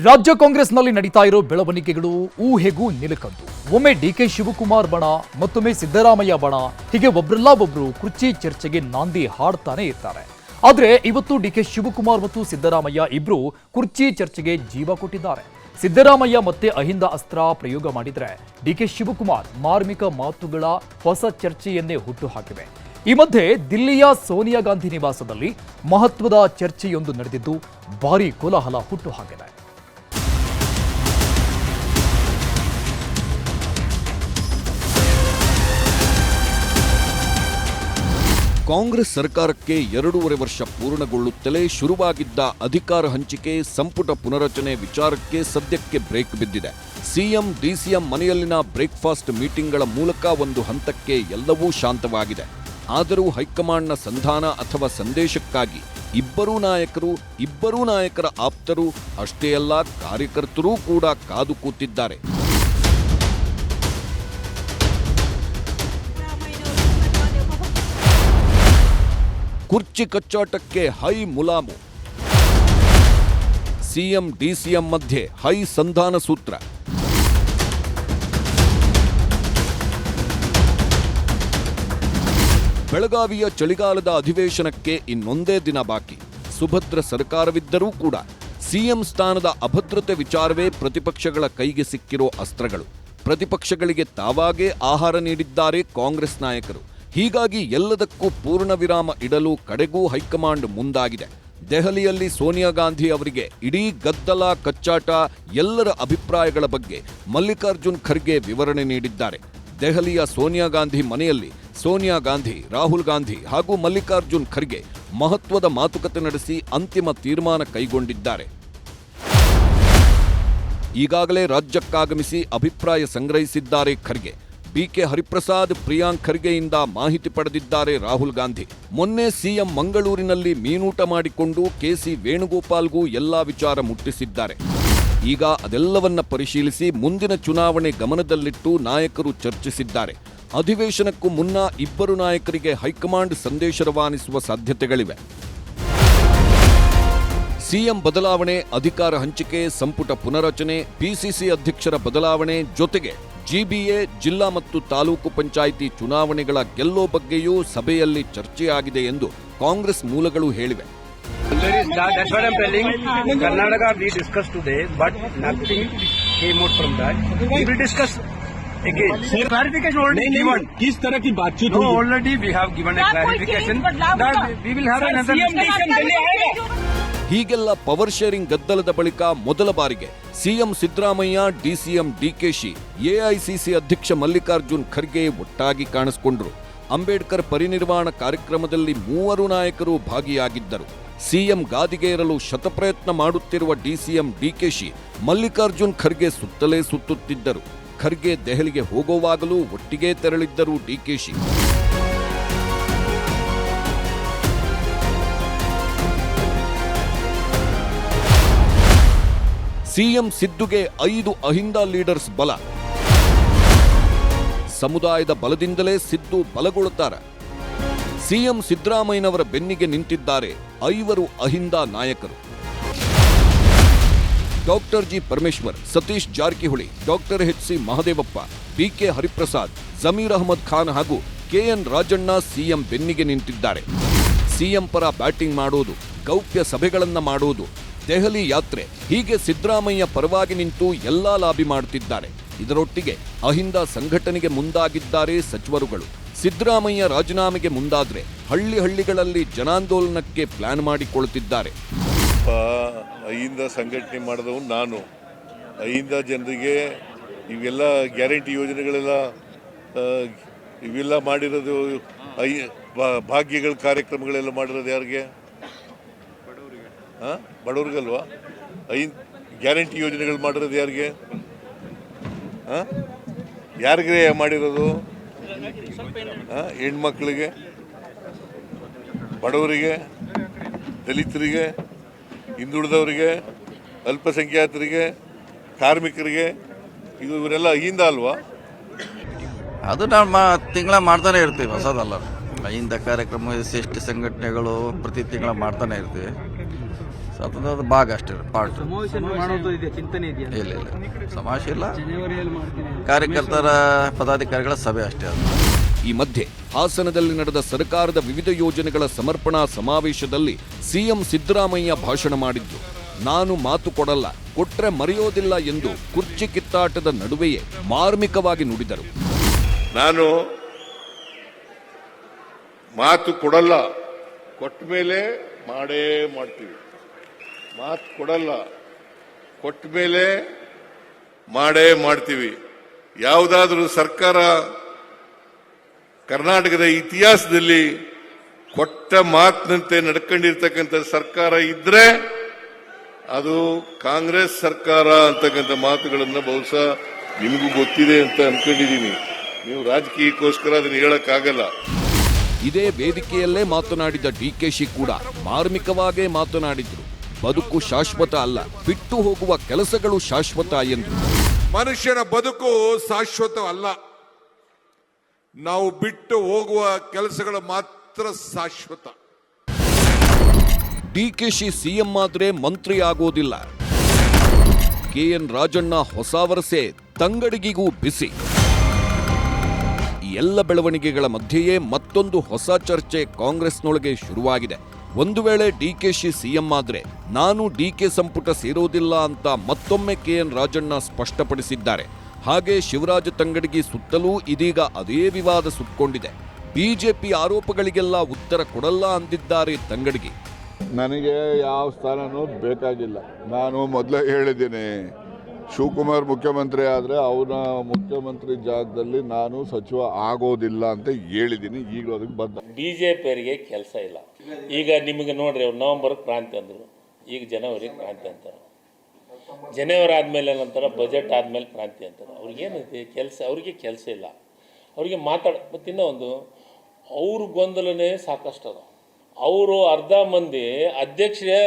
ರಾಜ್ಯ ಕಾಂಗ್ರೆಸ್ನಲ್ಲಿ ನಡೀತಾ ಇರೋ ಬೆಳವಣಿಗೆಗಳು ಊಹೆಗೂ ನಿಲುಕದ್ದು. ಒಮ್ಮೆ ಡಿಕೆ ಶಿವಕುಮಾರ್ ಬಣ, ಮತ್ತೊಮ್ಮೆ ಸಿದ್ದರಾಮಯ್ಯ ಬಣ, ಹೀಗೆ ಒಬ್ರಲ್ಲ ಒಬ್ರು ಕುರ್ಚಿ ಚರ್ಚೆಗೆ ನಾಂದಿ ಹಾಡ್ತಾನೆ ಇರ್ತಾರೆ. ಆದ್ರೆ ಇವತ್ತು ಡಿಕೆ ಶಿವಕುಮಾರ್ ಮತ್ತು ಸಿದ್ದರಾಮಯ್ಯ ಇಬ್ರು ಕುರ್ಚಿ ಚರ್ಚೆಗೆ ಜೀವ ಕೊಟ್ಟಿದ್ದಾರೆ. ಸಿದ್ದರಾಮಯ್ಯ ಮತ್ತೆ ಅಹಿಂದ ಅಸ್ತ್ರ ಪ್ರಯೋಗ ಮಾಡಿದ್ರೆ ಡಿಕೆ ಶಿವಕುಮಾರ್ ಮಾರ್ಮಿಕ ಮಾತುಗಳ ಹೊಸ ಚರ್ಚೆಯನ್ನೇ ಹುಟ್ಟುಹಾಕಿವೆ. ಈ ಮಧ್ಯೆ ದಿಲ್ಲಿಯ ಸೋನಿಯಾ ಗಾಂಧಿ ನಿವಾಸದಲ್ಲಿ ಮಹತ್ವದ ಚರ್ಚೆಯೊಂದು ನಡೆದಿದ್ದು ಭಾರೀ ಕೋಲಾಹಲ ಹುಟ್ಟುಹಾಕಿದೆ. ಕಾಂಗ್ರೆಸ್ ಸರ್ಕಾರಕ್ಕೆ 2.5 ವರ್ಷ ಪೂರ್ಣಗೊಳ್ಳುತ್ತಲೇ ಶುರುವಾಗಿದ್ದ ಅಧಿಕಾರ ಹಂಚಿಕೆ, ಸಂಪುಟ ಪುನರಚನೆ ವಿಚಾರಕ್ಕೆ ಸದ್ಯಕ್ಕೆ ಬ್ರೇಕ್ ಬಿದ್ದಿದೆ. ಸಿಎಂ, ಡಿಸಿಎಂ ಮನೆಯಲ್ಲಿನ ಬ್ರೇಕ್ಫಾಸ್ಟ್ ಮೀಟಿಂಗ್ಗಳ ಮೂಲಕ ಒಂದು ಹಂತಕ್ಕೆ ಎಲ್ಲವೂ ಶಾಂತವಾಗಿದೆ. ಆದರೂ ಹೈಕಮಾಂಡ್ನ ಸಂಧಾನ ಅಥವಾ ಸಂದೇಶಕ್ಕಾಗಿ ಇಬ್ಬರೂ ನಾಯಕರ ಆಪ್ತರು, ಅಷ್ಟೇ ಅಲ್ಲ ಕಾರ್ಯಕರ್ತರೂ ಕೂಡ ಕಾದು ಕೂತಿದ್ದಾರೆ. ಕುರ್ಚಿ ಕಚ್ಚಾಟಕ್ಕೆ ಹೈ ಮುಲಾಮು, ಸಿಎಂ ಡಿಸಿಎಂ ಮಧ್ಯೆ ಹೈ ಸಂಧಾನ ಸೂತ್ರ. ಬೆಳಗಾವಿಯ ಚಳಿಗಾಲದ ಅಧಿವೇಶನಕ್ಕೆ ಇನ್ನೊಂದೇ ದಿನ ಬಾಕಿ. ಸುಭದ್ರ ಸರ್ಕಾರವಿದ್ದರೂ ಕೂಡ ಸಿಎಂ ಸ್ಥಾನದ ಅಭದ್ರತೆ ವಿಚಾರವೇ ಪ್ರತಿಪಕ್ಷಗಳ ಕೈಗೆ ಸಿಕ್ಕಿರೋ ಅಸ್ತ್ರಗಳು. ಪ್ರತಿಪಕ್ಷಗಳಿಗೆ ತಾವಾಗೇ ಆಹಾರ ನೀಡಿದ್ದಾರೆ ಕಾಂಗ್ರೆಸ್ ನಾಯಕರು. ಹೀಗಾಗಿ ಎಲ್ಲದಕ್ಕೂ ಪೂರ್ಣ ವಿರಾಮ ಇಡಲು ಕಡೆಗೂ ಹೈಕಮಾಂಡ್ ಮುಂದಾಗಿದೆ. ದೆಹಲಿಯಲ್ಲಿ ಸೋನಿಯಾ ಗಾಂಧಿ ಅವರಿಗೆ ಇಡೀ ಗದ್ದಲ, ಕಚ್ಚಾಟ, ಎಲ್ಲರ ಅಭಿಪ್ರಾಯಗಳ ಬಗ್ಗೆ ಮಲ್ಲಿಕಾರ್ಜುನ್ ಖರ್ಗೆ ವಿವರಣೆ ನೀಡಿದ್ದಾರೆ. ದೆಹಲಿಯ ಸೋನಿಯಾ ಗಾಂಧಿ ಮನೆಯಲ್ಲಿ ಸೋನಿಯಾ ಗಾಂಧಿ, ರಾಹುಲ್ ಗಾಂಧಿ ಹಾಗೂ ಮಲ್ಲಿಕಾರ್ಜುನ್ ಖರ್ಗೆ ಮಹತ್ವದ ಮಾತುಕತೆ ನಡೆಸಿ ಅಂತಿಮ ತೀರ್ಮಾನ ಕೈಗೊಂಡಿದ್ದಾರೆ. ಈಗಾಗಲೇ ರಾಜ್ಯಕ್ಕಾಗಮಿಸಿ ಅಭಿಪ್ರಾಯ ಸಂಗ್ರಹಿಸಿದ್ದಾರೆ ಖರ್ಗೆ. ಬಿಕೆ ಹರಿಪ್ರಸಾದ್, ಪ್ರಿಯಾಂಕ್ ಖರ್ಗೆಯಿಂದ ಮಾಹಿತಿ ಪಡೆದಿದ್ದಾರೆ ರಾಹುಲ್ ಗಾಂಧಿ. ಮೊನ್ನೆ ಸಿಎಂ ಮಂಗಳೂರಿನಲ್ಲಿ ಮೀನೂಟ ಮಾಡಿಕೊಂಡು ಕೆಸಿ ವೇಣುಗೋಪಾಲ್ಗೂ ಎಲ್ಲಾ ವಿಚಾರ ಮುಟ್ಟಿಸಿದ್ದಾರೆ. ಈಗ ಅದೆಲ್ಲವನ್ನ ಪರಿಶೀಲಿಸಿ ಮುಂದಿನ ಚುನಾವಣೆ ಗಮನದಲ್ಲಿಟ್ಟು ನಾಯಕರು ಚರ್ಚಿಸಿದ್ದಾರೆ. ಅಧಿವೇಶನಕ್ಕೂ ಮುನ್ನ ಇಬ್ಬರು ನಾಯಕರಿಗೆ ಹೈಕಮಾಂಡ್ ಸಂದೇಶ ರವಾನಿಸುವ ಸಾಧ್ಯತೆಗಳಿವೆ. ಸಿಎಂ ಬದಲಾವಣೆ, ಅಧಿಕಾರ ಹಂಚಿಕೆ, ಸಂಪುಟ ಪುನರಚನೆ, ಪಿಸಿಸಿ ಅಧ್ಯಕ್ಷರ ಬದಲಾವಣೆ ಜೊತೆಗೆ ಜಿಬಿಎ, ಜಿಲ್ಲಾ ಮತ್ತು ತಾಲೂಕು ಪಂಚಾಯಿತಿ ಚುನಾವಣೆಗಳ ಗೆಲ್ಲೋ ಬಗ್ಗೆಯೂ ಸಭೆಯಲ್ಲಿ ಚರ್ಚೆಯಾಗಿದೆ ಎಂದು ಕಾಂಗ್ರೆಸ್ ಮೂಲಗಳು ಹೇಳಿವೆ. That's what I'm telling. Karnataka we discussed today, but nothing came out from that. We will discuss again. Clarification already given. किस तरह की बातचीत No, हुई? already we have given a clarification. That we will have another discussion. ಹೀಗೆಲ್ಲ power sharing ಗದ್ದಲದ ಬಳಿಕ ಮೊದಲ ಬಾರಿಗೆ CM Siddaramaiah, DCM DKShi, AICC ಅಧ್ಯಕ್ಷ ಮಲ್ಲಿಕಾರ್ಜುನ್ ಖರ್ಗೆ ಒಟ್ಟಾಗಿ ಕಾಣಿಸಿಕೊಂಡರು. ಅಂಬೇಡ್ಕರ್ ಪರಿನಿರ್ವಾಣ ಕಾರ್ಯಕ್ರಮದಲ್ಲಿ 3 ನಾಯಕರು ಭಾಗಿಯಾಗಿದ್ದರು. ಸಿಎಂ ಗಾದಿಗೆ ಏರಲು ಶತಪ್ರಯತ್ನ ಮಾಡುತ್ತಿರುವ ಡಿಸಿಎಂ ಡಿಕೆಶಿ ಮಲ್ಲಿಕಾರ್ಜುನ್ ಖರ್ಗೆ ಸುತ್ತಲೇ ಸುತ್ತುತ್ತಿದ್ದರು. ಖರ್ಗೆ ದೆಹಲಿಗೆ ಹೋಗುವಾಗಲೂ ಒಟ್ಟಿಗೆ ತೆರಳಿದ್ದರು ಡಿಕೆಶಿ. ಸಿಎಂ ಸಿದ್ದುಗೆ 5 ಅಹಿಂದ ಲೀಡರ್ಸ್ ಬಲ. ಸಮುದಾಯದ ಬಲದಿಂದಲೇ ಸಿದ್ದು ಬಲಗೊಳ್ಳುತ್ತಾರೆ. ಸಿಎಂ ಸಿದ್ದರಾಮಯ್ಯನವರ ಬೆನ್ನಿಗೆ ನಿಂತಿದ್ದಾರೆ 5 ಅಹಿಂದ ನಾಯಕರು. Doctor G Parameshwar, Satish Jarkiholi, doctor H C. Mahadevappa, B K Hariprasad, Zameer Ahmed Khan ಹಾಗೂ ಕೆಎನ್ ರಾಜಣ್ಣ ಸಿಎಂ ಬೆನ್ನಿಗೆ ನಿಂತಿದ್ದಾರೆ. ಸಿಎಂ ಪರ ಬ್ಯಾಟಿಂಗ್ ಮಾಡೋದು, ಗೌಪ್ಯ ಸಭೆಗಳನ್ನ ಮಾಡೋದು, ದೆಹಲಿ ಯಾತ್ರೆ, ಹೀಗೆ ಸಿದ್ದರಾಮಯ್ಯ ಪರವಾಗಿ ನಿಂತು ಎಲ್ಲಾ ಲಾಬಿ ಮಾಡುತ್ತಿದ್ದಾರೆ. ಇದರೊಟ್ಟಿಗೆ ಅಹಿಂದ ಸಂಘಟನೆಗೆ ಮುಂದಾಗಿದ್ದಾರೆ ಸಚಿವರುಗಳು. ಸಿದ್ದರಾಮಯ್ಯ ರಾಜೀನಾಮೆಗೆ ಮುಂದಾದ್ರೆ ಹಳ್ಳಿಗಳಲ್ಲಿ ಜನಾಂದೋಲನಕ್ಕೆ ಪ್ಲಾನ್ ಮಾಡಿಕೊಳ್ಳುತ್ತಿದ್ದಾರೆ. ಅಹಿಂದ ಸಂಘಟನೆ ಮಾಡಿದವನು ನಾನು. ಅಹಿಂದ ಜನರಿಗೆ ಇವೆಲ್ಲ ಗ್ಯಾರಂಟಿ ಯೋಜನೆಗಳೆಲ್ಲ ಇವೆಲ್ಲ ಮಾಡಿರೋದು, ಭಾಗ್ಯಗಳ ಕಾರ್ಯಕ್ರಮಗಳೆಲ್ಲ ಮಾಡಿರೋದು ಯಾರಿಗೆ? ಬಡವ್ರಿಗಲ್ವಾ? ಗ್ಯಾರಂಟಿ ಯೋಜನೆಗಳು ಮಾಡಿರೋದು ಯಾರಿಗೆ? ಯಾರಿಗೆ ಮಾಡಿರೋದು? ಹೆಣ್ಮಕ್ಳಿಗೆ, ಬಡವರಿಗೆ, ದಲಿತರಿಗೆ, ಹಿಂದುಳಿದವರಿಗೆ, ಅಲ್ಪಸಂಖ್ಯಾತರಿಗೆ, ಕಾರ್ಮಿಕರಿಗೆ, ಇವರೆಲ್ಲ ಅಹಿಂದ ಅಲ್ವಾ? ಅದು ನಾವು ತಿಂಗಳ ಮಾಡ್ತಾನೆ ಇರ್ತೀವಿ, ಹೊಸದಲ್ಲ. ಅಹಿಂದ ಕಾರ್ಯಕ್ರಮ, ಎಸ್.ಸಿ. ಸಂಘಟನೆಗಳು ಪ್ರತಿ ತಿಂಗಳ ಮಾಡ್ತಾನೆ ಇರ್ತೀವಿ. ಸತತದ ಭಾಗ ಅಷ್ಟೇ ಪಾರ್ಟ್. ಚಿಂತನೆ ಇದೆಯಾ? ಇಲ್ಲ ಸಮಾವೇಶ ಇಲ್ಲ, ಕಾರ್ಯಕರ್ತರ ಪದಾಧಿಕಾರಿಗಳ ಸಭೆ ಅಷ್ಟೇ ಅದು. ಈ ಮಧ್ಯೆ ಹಾಸನದಲ್ಲಿ ನಡೆದ ಸರ್ಕಾರದ ವಿವಿಧ ಯೋಜನೆಗಳ ಸಮರ್ಪಣಾ ಸಮಾವೇಶದಲ್ಲಿ ಸಿಎಂ ಸಿದ್ದರಾಮಯ್ಯ ಭಾಷಣ ಮಾಡಿದ್ದು, ನಾನು ಮಾತು ಕೊಡಲ್ಲ, ಕೊಟ್ರೆ ಮರೆಯೋದಿಲ್ಲ ಎಂದು ಕುರ್ಚಿ ಕಿತ್ತಾಟದ ನಡುವೆಯೇ ಮಾರ್ಮಿಕವಾಗಿ ನುಡಿದರು. ನಾನು ಮಾತು ಕೊಡಲ್ಲ, ಕೊಟ್ಟ ಮೇಲೆ ಮಾಡೇ ಮಾಡ್ತೀವಿ. ಮಾತು ಕೊಡಲ್ಲ, ಕೊಟ್ಟ ಮೇಲೆ ಮಾಡೇ ಮಾಡ್ತೀವಿ. ಯಾವುದಾದ್ರೂ ಸರ್ಕಾರ ಕರ್ನಾಟಕದ ಇತಿಹಾಸದಲ್ಲಿ ಕೊಟ್ಟ ಮಾತಿನಂತೆ ನಡ್ಕೊಂಡಿರ್ತಕ್ಕಂಥ ಸರ್ಕಾರ ಇದ್ರೆ ಅದು ಕಾಂಗ್ರೆಸ್ ಸರ್ಕಾರ ಅಂತಕ್ಕಂಥ ಮಾತುಗಳನ್ನು ಬಹುಶಃ ನಿಮಗೂ ಗೊತ್ತಿದೆ ಅಂತ ಅನ್ಕೊಂಡಿದ್ದೀನಿ. ನೀವು ರಾಜಕೀಯಕ್ಕೋಸ್ಕರ ಅದನ್ನು ಹೇಳಕ್ಕಾಗಲ್ಲ. ಇದೇ ವೇದಿಕೆಯಲ್ಲೇ ಮಾತನಾಡಿದ ಡಿಕೆಶಿ ಕೂಡ ಮಾರ್ಮಿಕವಾಗೇ ಮಾತನಾಡಿದ್ರು. ಬದುಕು ಶಾಶ್ವತ ಅಲ್ಲ, ಬಿಟ್ಟು ಹೋಗುವ ಕೆಲಸಗಳು ಶಾಶ್ವತ ಎಂದರು. ಮನುಷ್ಯನ ಬದುಕು ಶಾಶ್ವತ ಅಲ್ಲ, ನಾವು ಬಿಟ್ಟು ಹೋಗುವ ಕೆಲಸಗಳು ಮಾತ್ರ ಶಾಶ್ವತ. ಡಿಕೆಶಿ ಸಿಎಂ ಆದ್ರೆ ಮಂತ್ರಿ ಆಗೋದಿಲ್ಲ. ಕೆಎನ್ ರಾಜಣ್ಣ ಹೊಸ ವರಸೆ, ತಂಗಡಿಗಿಗೂ ಬಿಸಿ. ಈ ಎಲ್ಲ ಬೆಳವಣಿಗೆಗಳ ಮಧ್ಯೆಯೇ ಮತ್ತೊಂದು ಹೊಸ ಚರ್ಚೆ ಕಾಂಗ್ರೆಸ್ನೊಳಗೆ ಶುರುವಾಗಿದೆ. ಒಂದು ವೇಳೆ ಡಿಕೆಶಿ ಸಿಎಂ ಆದ್ರೆ ನಾನು ಡಿಕೆ ಸಂಪುಟ ಸೇರೋದಿಲ್ಲ ಅಂತ ಮತ್ತೊಮ್ಮೆ ಕೆಎನ್ ರಾಜಣ್ಣ ಸ್ಪಷ್ಟಪಡಿಸಿದ್ದಾರೆ. ಹಾಗೆ ಶಿವರಾಜ ತಂಗಡಗಿ ಸುತ್ತಲೂ ಇದೀಗ ಅದೇ ವಿವಾದ ಸುತ್ತಕೊಂಡಿದೆ. ಬಿಜೆಪಿ ಆರೋಪಗಳಿಗೆಲ್ಲ ಉತ್ತರ ಕೊಡಲ್ಲ ಅಂದಿದ್ದಾರೆ ತಂಗಡಗಿ. ನನಗೆ ಯಾವ ಸ್ಥಾನನೂ ಬೇಕಾಗಿಲ್ಲ. ನಾನು ಮೊದಲೇ ಹೇಳಿದ್ದೀನಿ, ಶಿವಕುಮಾರ್ ಮುಖ್ಯಮಂತ್ರಿ ಆದರೆ ಅವನ ಮುಖ್ಯಮಂತ್ರಿ ಜಾಗದಲ್ಲಿ ನಾನು ಸಚಿವ ಆಗೋದಿಲ್ಲ ಅಂತ ಹೇಳಿದ್ದೀನಿ. ಈಗಲೂ ಅದಕ್ಕೆ ಬದ್ಧ. ಬಿಜೆಪಿಯವರಿಗೆ ಕೆಲಸ ಇಲ್ಲ. ಈಗ ನಿಮಗೆ ನೋಡ್ರಿ, ಅವ್ರು ನವಂಬರ್ಗೆ ಕ್ರಾಂತಿ ಅಂದರು, ಈಗ ಜನವರಿಗೆ ಕ್ರಾಂತಿ ಅಂತಾರೆ. ಜನವರಿ ಆದಮೇಲೆ ಏನಂತಾರೆ, ಬಜೆಟ್ ಆದಮೇಲೆ ಕ್ರಾಂತಿ ಅಂತಾರೆ. ಅವ್ರಿಗೇನೈತಿ ಕೆಲಸ? ಅವ್ರಿಗೆ ಕೆಲಸ ಇಲ್ಲ. ಅವರಿಗೆ ಮತ್ತು ಇನ್ನೂ ಒಂದು, ಅವ್ರ ಗೊಂದಲನೇ ಸಾಕಷ್ಟು ಅದ. ಅವರು ಅರ್ಧ ಮಂದಿ ಅಧ್ಯಕ್ಷರೇ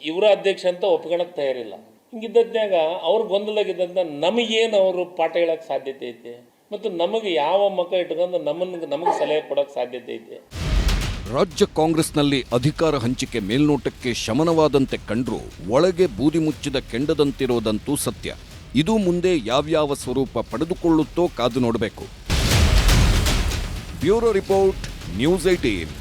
ಇವರ ಅಧ್ಯಕ್ಷ ಅಂತ ಒಪ್ಕೊಳಕ್ಕೆ ತಯಾರಿಲ್ಲ. ಹಿಂಗಿದ್ದಾಗ ಅವ್ರ ಗೊಂದಲಾಗಿದ್ದಂಥ ನಮಗೇನು ಅವರು ಪಾಠ ಹೇಳೋಕ್ಕೆ ಸಾಧ್ಯತೆ ಐತೆ? ಮತ್ತು ನಮಗೆ ಯಾವ ಮಕ್ಕ ಇಟ್ಕೊಂಡು ನಮಗೆ ಸಲಹೆ ಕೊಡೋಕ್ಕೆ ಸಾಧ್ಯತೆ ಐತೆ? ರಾಜ್ಯ ಕಾಂಗ್ರೆಸ್ನಲ್ಲಿ ಅಧಿಕಾರ ಹಂಚಿಕೆ ಮೇಲ್ನೋಟಕ್ಕೆ ಶಮನವಾದಂತೆ ಕಂಡ್ರೂ ಒಳಗೆ ಬೂದಿ ಮುಚ್ಚಿದ ಕೆಂಡದಂತಿರೋದಂತೂ ಸತ್ಯ. ಇದು ಮುಂದೆ ಯಾವ್ಯಾವ ಸ್ವರೂಪ ಪಡೆದುಕೊಳ್ಳುತ್ತೋ ಕಾದು ನೋಡಬೇಕು. Bureau report, news 18.